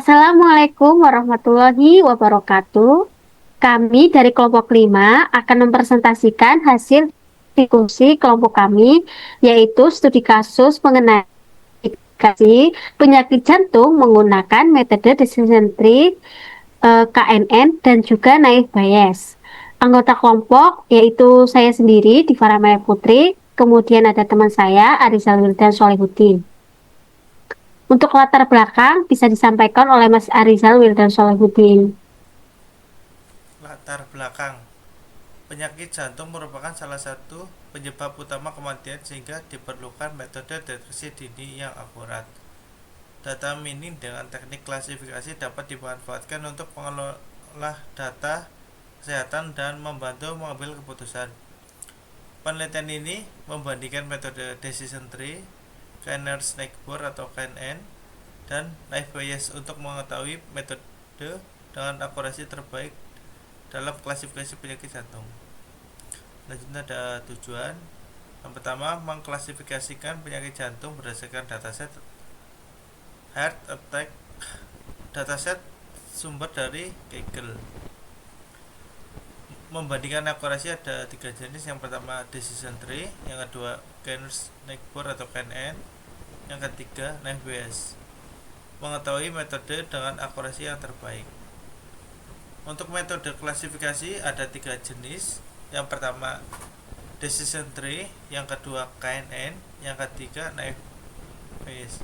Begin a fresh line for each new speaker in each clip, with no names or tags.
Assalamualaikum warahmatullahi wabarakatuh. Kami dari kelompok 5 akan mempresentasikan hasil diskusi kelompok kami, yaitu studi kasus mengenai penyakit jantung menggunakan metode decision tree, KNN, dan juga naive Bayes. Anggota kelompok yaitu saya sendiri, Diva Ramaya Putri, kemudian ada teman saya, Arizal Wildan Solihuddin. Untuk latar belakang bisa disampaikan oleh Mas Arizal Wildan Solihuddin.
Latar belakang. Penyakit jantung merupakan salah satu penyebab utama kematian sehingga diperlukan metode deteksi dini yang akurat. Data mining dengan teknik klasifikasi dapat dimanfaatkan untuk mengelola data kesehatan dan membantu mengambil keputusan. Penelitian ini membandingkan metode decision tree, Kanner-Snakebore atau KNN, dan naive Bayes untuk mengetahui metode dengan akurasi terbaik dalam klasifikasi penyakit jantung. Selanjutnya ada tujuan. Yang pertama, mengklasifikasikan penyakit jantung berdasarkan dataset heart attack, dataset sumber dari Kegel. Membandingkan akurasi ada tiga jenis. Yang pertama decision tree, yang kedua Kanner-Snakebore atau KNN, yang ketiga naive Bayes. Mengetahui metode dengan akurasi yang terbaik. Untuk metode klasifikasi ada tiga jenis. Yang pertama decision tree, yang kedua KNN, yang ketiga naive Bayes.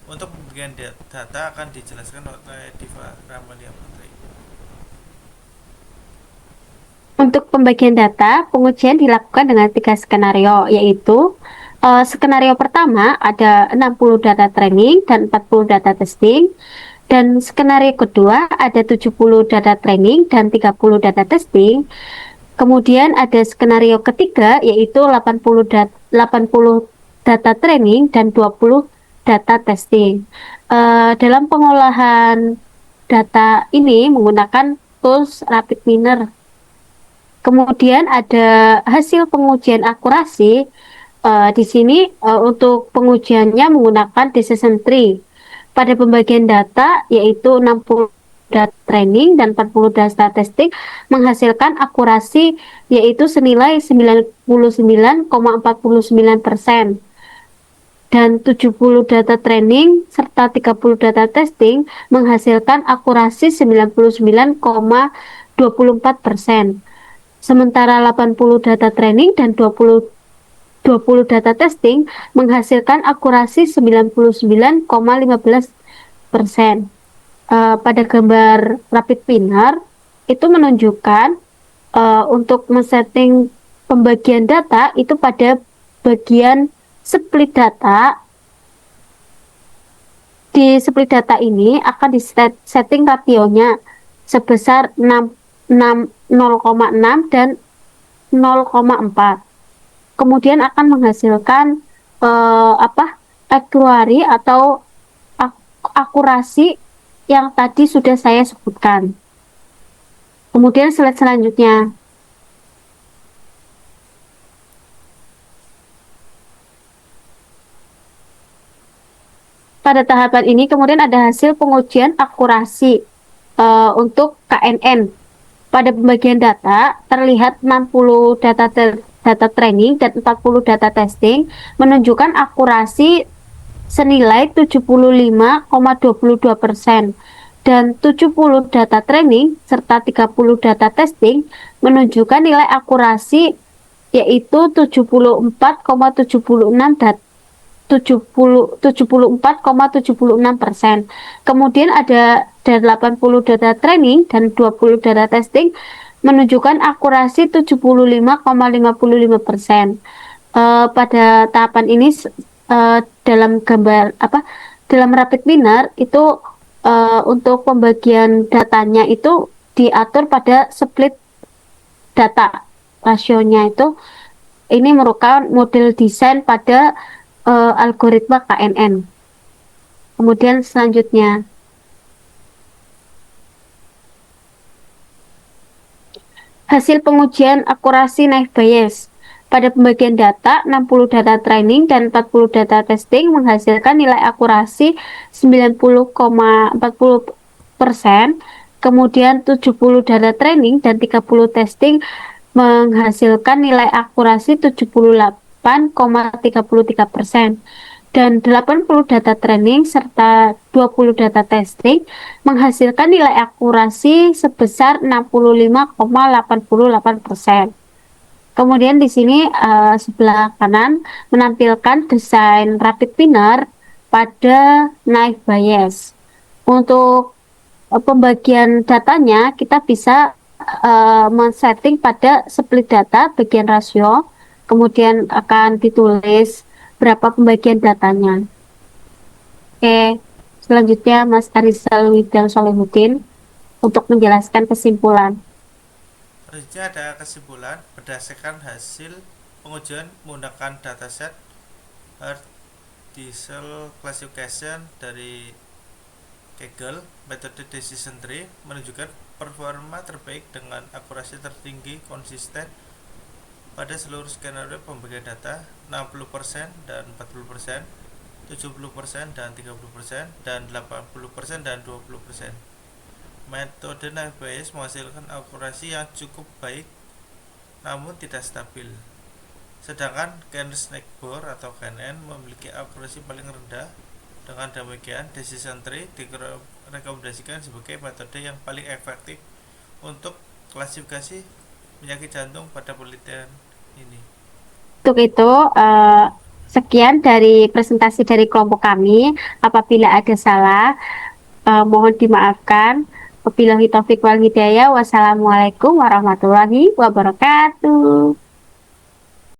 Untuk pembagian data akan dijelaskan oleh Diva Ramaya Putri.
Untuk pembagian data, pengujian dilakukan dengan 3 skenario, yaitu skenario pertama ada 60 data training dan 40 data testing, dan skenario kedua ada 70 data training dan 30 data testing. Kemudian ada skenario ketiga yaitu 80 data training dan 20 data testing. Dalam pengolahan data ini menggunakan tools RapidMiner. Kemudian ada hasil pengujian akurasi. Di sini untuk pengujiannya menggunakan decision tree. Pada pembagian data yaitu 60 data training dan 40 data testing menghasilkan akurasi yaitu senilai 99,49%, dan 70 data training serta 30 data testing menghasilkan akurasi 99,24%. Sementara 80 data training dan 20 data testing menghasilkan akurasi 99,15%. Pada gambar RapidMiner itu menunjukkan untuk men-setting pembagian data itu pada bagian split data. Di split data ini akan di-setting rasionya sebesar 0,6 dan 0,4. Kemudian akan menghasilkan actuary atau akurasi yang tadi sudah saya sebutkan. Kemudian slide selanjutnya. Pada tahapan ini kemudian ada hasil pengujian akurasi untuk KNN. Pada pembagian data terlihat 60 data training dan 40 data testing menunjukkan akurasi senilai 75,22%, dan 70 data training serta 30 data testing menunjukkan nilai akurasi yaitu 74,76%. Kemudian ada 80 data training dan 20 data testing menunjukkan akurasi 75,55%. Pada tahapan ini dalam gambar dalam RapidMiner itu untuk pembagian datanya itu diatur pada split data. Rasionya itu ini merupakan model desain pada algoritma KNN. Kemudian selanjutnya hasil pengujian akurasi naive Bayes. Pada pembagian data, 60 data training dan 40 data testing menghasilkan nilai akurasi 90,40%, kemudian 70 data training dan 30 testing menghasilkan nilai akurasi 78,33%, dan 80 data training serta 20 data testing menghasilkan nilai akurasi sebesar 65,88%. Kemudian di sini sebelah kanan menampilkan desain rapid pinner pada naive Bayes. Untuk pembagian datanya kita bisa men-setting pada split data bagian rasio, kemudian akan ditulis berapa pembagian datanya. Oke, selanjutnya Mas Arizal Widal Solihuddin untuk menjelaskan kesimpulan.
Selanjutnya ada kesimpulan berdasarkan hasil pengujian menggunakan dataset Hard Diesel Classification dari Kaggle. Metode Decision Tree menunjukkan performa terbaik dengan akurasi tertinggi konsisten pada seluruh skenario pembagian data 60% dan 40%, 70% dan 30%, dan 80% dan 20%. Metode naive Bayes menghasilkan akurasi yang cukup baik namun tidak stabil. Sedangkan Kern-Snakebar atau KNN memiliki akurasi paling rendah. Dengan demikian, Decision Tree direkomendasikan sebagai metode yang paling efektif untuk klasifikasi penyakit jantung pada penelitian ini.
Untuk itu, sekian dari presentasi dari kelompok kami. Apabila ada salah, mohon dimaafkan. Wabillahi taufiq wal hidayah. Wassalamualaikum warahmatullahi wabarakatuh.